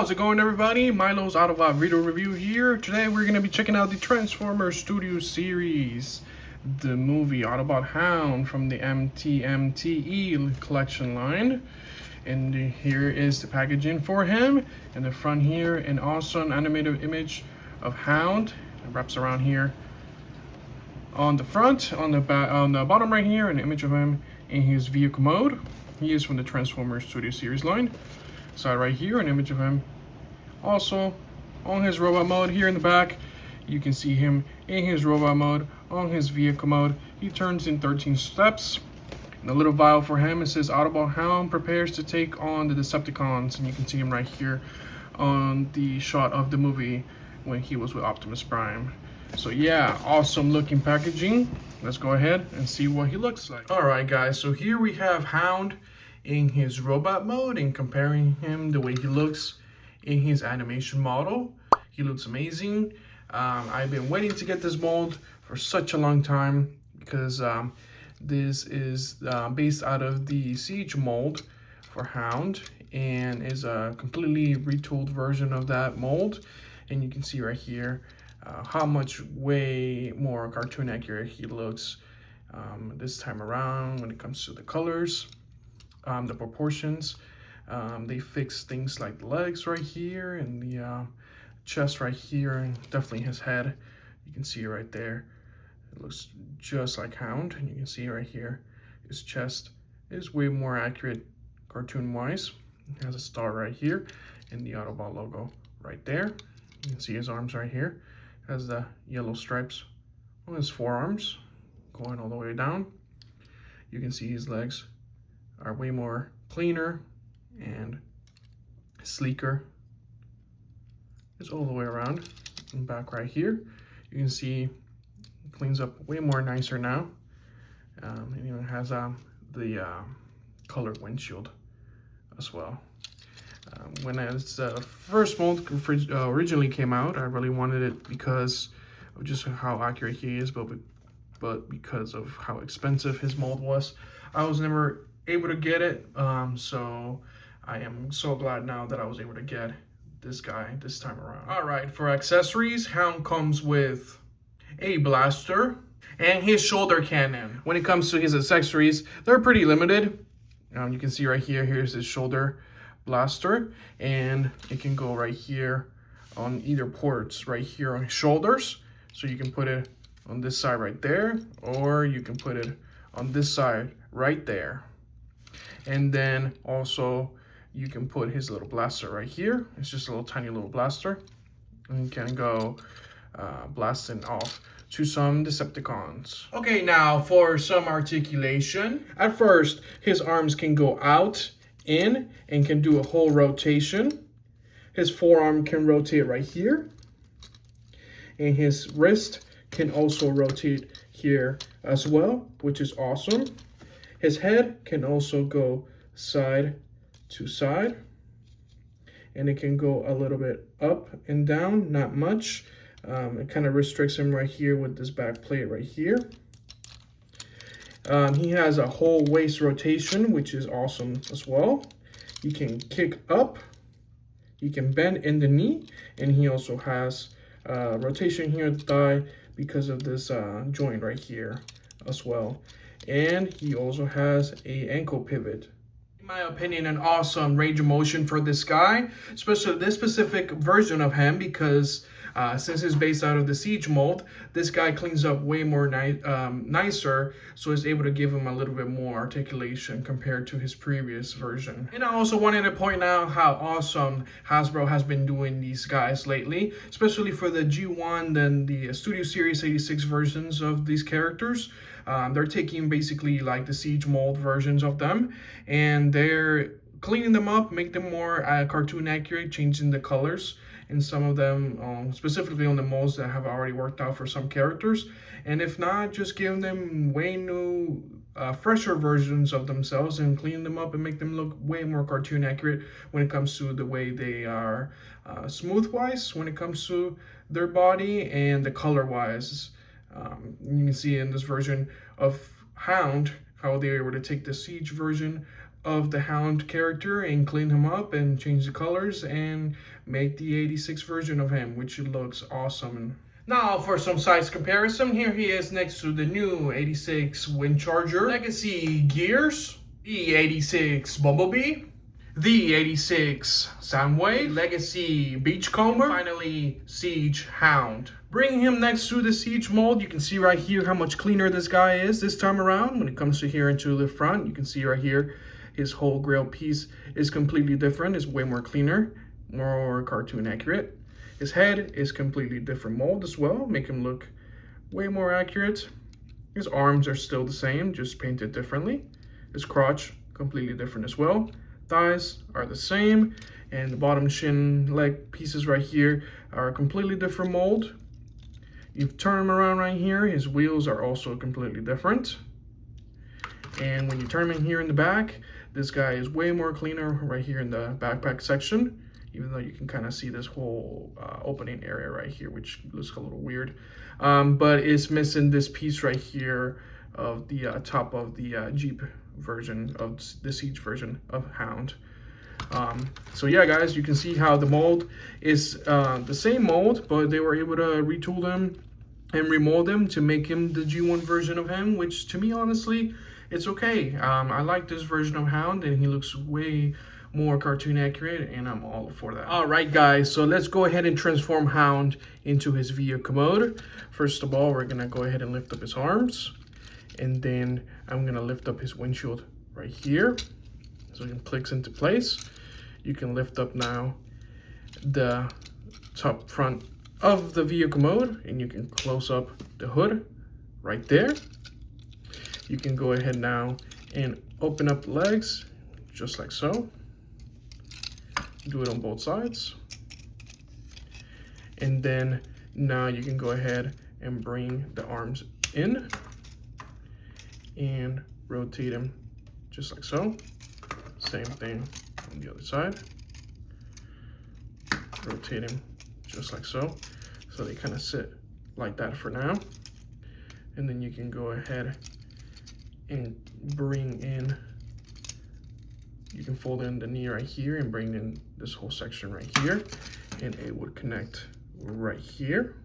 How's it going, everybody? Milo's Autobot video review here. Today we're going to be checking out the Transformers Studio Series, the movie Autobot Hound from the MTMTE collection line. And here is the packaging for him. In the front here, an awesome animated image of Hound. It wraps around here. On the front, on the bottom right here, an image of him in his vehicle mode. He is from the Transformers Studio Series line. Side right here, an image of him also on his robot mode. Here in the back, you can see him in his robot mode, on his vehicle mode. He turns in 13 steps. And a little vial for him, it says Autobot Hound prepares to take on the Decepticons. And you can see him right here on the shot of the movie when he was with Optimus Prime. So yeah, awesome looking packaging. Let's go ahead and see what he looks like. All right, guys, so here we have Hound in his robot mode and comparing him the way he looks in his animation model. He looks amazing. I've been waiting to get this mold for such a long time because this is based out of the Siege mold for Hound and is a completely retooled version of that mold. And you can see right here how much way more cartoon accurate he looks this time around when it comes to the colors. The proportions, they fix things like the legs right here and the chest right here, and definitely his head. You can see it right there. It looks just like Hound, and you can see right here his chest is way more accurate cartoon wise. It has a star right here and the Autobot logo right there. You can see his arms right here. It has the yellow stripes on his forearms going all the way down. You can see his legs are way more cleaner and sleeker. It's all the way around and back right here. You can see it cleans up way more nicer now. It even has the colored windshield as well. When its first mold originally came out, I really wanted it because of just how accurate he is, but because of how expensive his mold was, I was never able to get it. So I am so glad now that I was able to get this guy this time around. All right, for accessories, Hound comes with a blaster and his shoulder cannon. When it comes to his accessories, they're pretty limited. You can see right here, here's his shoulder blaster, and it can go right here on either ports right here on his shoulders. So you can put it on this side right there, or you can put it on this side right there. And then also you can put his little blaster right here. It's just a little tiny little blaster. And you can go blasting off to some Decepticons. Okay, now for some articulation. At first, his arms can go out, in, and can do a whole rotation. His forearm can rotate right here. And his wrist can also rotate here as well, which is awesome. His head can also go side to side, and it can go a little bit up and down, not much. It kind of restricts him right here with this back plate right here. He has a whole waist rotation, which is awesome as well. He can kick up, he can bend in the knee, and he also has rotation here at the thigh because of this joint right here as well. And he also has a ankle pivot. In my opinion, an awesome range of motion for this guy, especially this specific version of him, because since it's based out of the Siege mold, this guy cleans up way more nicer, so it's able to give him a little bit more articulation compared to his previous version. And I also wanted to point out how awesome Hasbro has been doing these guys lately, especially for the G1 and the Studio Series 86 versions of these characters. They're taking basically like the Siege mold versions of them, and they're cleaning them up, make them more cartoon accurate, changing the colors in some of them, specifically on the molds that have already worked out for some characters. And if not, just give them way new, fresher versions of themselves and clean them up and make them look way more cartoon accurate when it comes to the way they are smooth-wise, when it comes to their body, and the color-wise. You can see in this version of Hound how they were able to take the Siege version, of the Hound character and clean him up and change the colors and make the 86 version of him, which looks awesome. Now for some size comparison, here he is next to the new 86 Windcharger, Legacy Gears, the 86 Bumblebee, the 86 Soundwave, Legacy Beachcomber, and finally Siege Hound. Bringing him next to the Siege mold, you can see right here how much cleaner this guy is this time around. When it comes to here into the front, you can see right here his whole grill piece is completely different. It's way more cleaner, more cartoon accurate. His head is completely different mold as well, make him look way more accurate. His arms are still the same, just painted differently. His crotch, completely different as well. Thighs are the same, and the bottom shin leg pieces right here are a completely different mold. You turn him around right here, his wheels are also completely different. And when you turn him in here in the back, this guy is way more cleaner right here in the backpack section, even though you can kind of see this whole opening area right here, which looks a little weird. But it's missing this piece right here of the top of the Jeep version of the Siege version of Hound. So yeah, guys, you can see how the mold is the same mold, but they were able to retool them and remold them to make him the G1 version of him, which to me, honestly, it's okay. I like this version of Hound, and he looks way more cartoon accurate, and I'm all for that. All right, guys, so let's go ahead and transform Hound into his vehicle mode. First of all, we're gonna go ahead and lift up his arms, and then I'm gonna lift up his windshield right here, so it clicks into place. You can lift up now the top front of the vehicle mode, and you can close up the hood right there. You can go ahead now and open up the legs just like so. Do it on both sides. And then now you can go ahead and bring the arms in and rotate them just like so. Same thing on the other side. Rotate them just like so. So they kind of sit like that for now. And then you can go ahead and bring in, you can fold in the knee right here and bring in this whole section right here, and it would connect right here,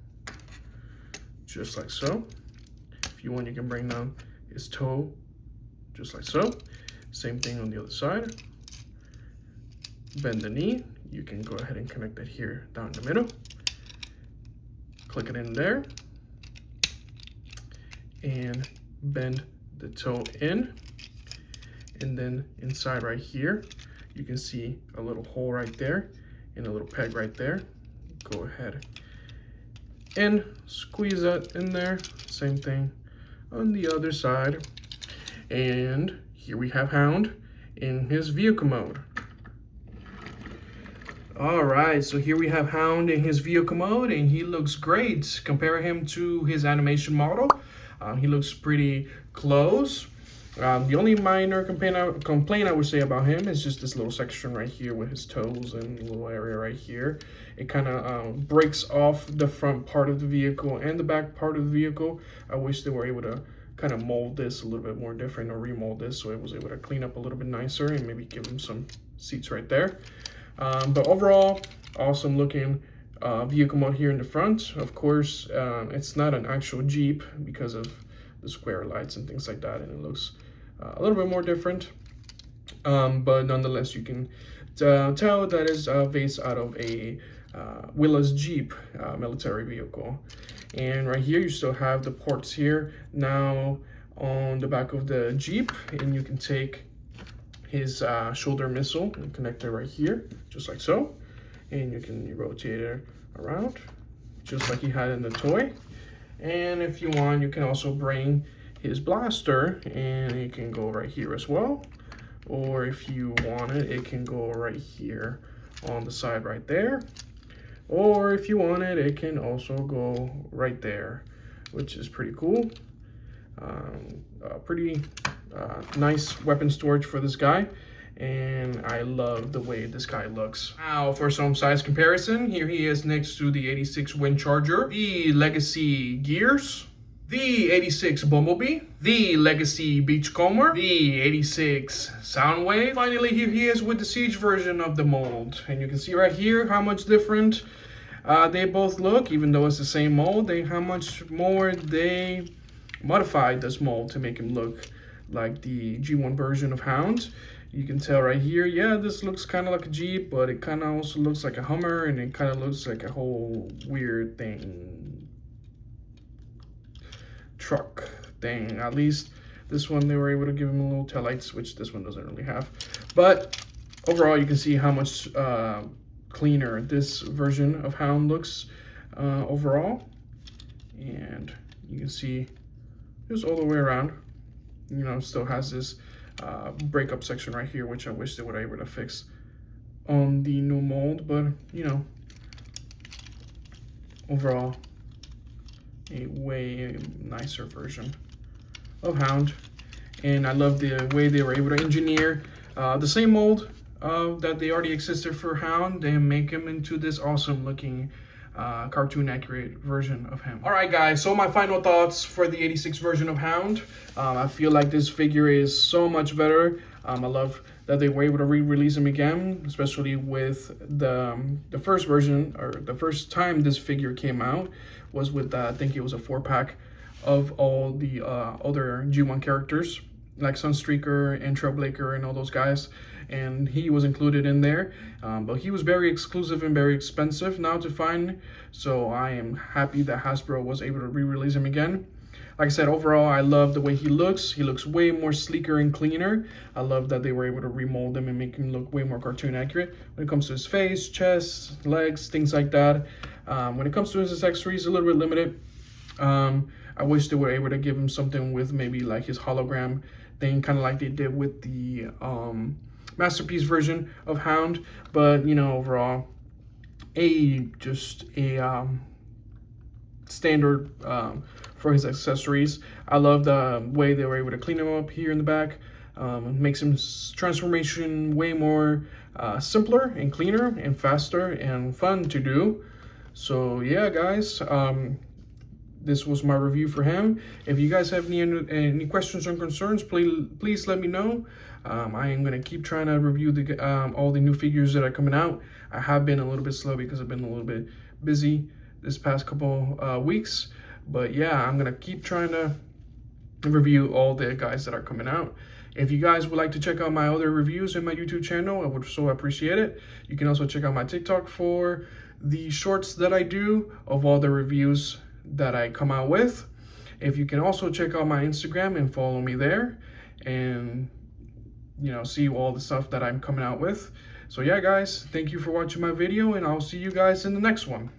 just like so. If you want, you can bring down his toe, just like so. Same thing on the other side. Bend the knee, you can go ahead and connect it here down the middle. Click it in there, and bend the toe in. And then inside right here, you can see a little hole right there and a little peg right there. Go ahead and squeeze that in there. Same thing on the other side. And here we have Hound in his vehicle mode. All right, so here we have Hound in his vehicle mode, and he looks great. Compare him to his animation model. He looks pretty close. The only minor complaint I would say about him is just this little section right here with his toes and the little area right here. It kind of breaks off the front part of the vehicle and the back part of the vehicle. I wish they were able to kind of mold this a little bit more different, or remold this so it was able to clean up a little bit nicer and maybe give him some seats right there. But overall, awesome looking vehicle mode here in the front. Of course, it's not an actual Jeep because of the square lights and things like that, and it looks a little bit more different, but nonetheless you can tell that is based out of a Willa's Jeep military vehicle. And right here you still have the ports here now on the back of the Jeep, and you can take his shoulder missile and connect it right here just like so, and you can rotate it around just like he had in the toy. And if you want, you can also bring his blaster, and it can go right here as well. Or if you want it, it can go right here on the side right there. Or if you want it, it can also go right there, which is pretty cool. Pretty nice weapon storage for this guy. And I love the way this guy looks. Now for some size comparison, here he is next to the 86 Windcharger, the Legacy Gears, the 86 Bumblebee, the Legacy Beachcomber, the 86 Soundwave. Finally, here he is with the Siege version of the mold. And you can see right here how much different they both look, even though it's the same mold. How much more they modified this mold to make him look like the G1 version of Hound. You can tell right here, yeah, this looks kind of like a Jeep, but it kind of also looks like a Hummer, and it kind of looks like a whole weird thing. Truck thing. At least this one, they were able to give him a little taillights, which this one doesn't really have. But overall, you can see how much cleaner this version of Hound looks overall. And you can see just all the way around, you know, still has this breakup section right here, which I wish they were able to fix on the new mold, but you know, overall a way nicer version of Hound. And I love the way they were able to engineer the same mold that they already existed for Hound and make him into this awesome looking cartoon accurate version of him. All right, guys, so my final thoughts for the 86 version of Hound. I feel like this figure is so much better. I love that they were able to re-release him again, especially with the first version, or the first time this figure came out was with I think it was a 4-pack of all the other G1 characters like Sunstreaker and Trailblazer and all those guys, and he was included in there, but he was very exclusive and very expensive now to find, so I am happy that Hasbro was able to re-release him again. Like I said, overall, I love the way he looks. He looks way more sleeker and cleaner. I love that they were able to remold him and make him look way more cartoon accurate when it comes to his face, chest, legs, things like that. When it comes to his accessories, a little bit limited. I wish they were able to give him something with maybe like his hologram thing, kind of like they did with the Masterpiece version of Hound. But you know, overall, just a standard for his accessories. I love the way they were able to clean him up here in the back. Makes his transformation way more simpler and cleaner and faster and fun to do. So yeah, guys, this was my review for him. If you guys have any questions or concerns, please let me know. I am gonna keep trying to review all the new figures that are coming out. I have been a little bit slow because I've been a little bit busy this past couple weeks, but yeah, I'm gonna keep trying to review all the guys that are coming out. If you guys would like to check out my other reviews in my YouTube channel, I would so appreciate it. You can also check out my TikTok for the shorts that I do of all the reviews that I come out with. If you can also check out my Instagram and follow me there, and you know, see all the stuff that I'm coming out with. So yeah, guys, thank you for watching my video, and I'll see you guys in the next one.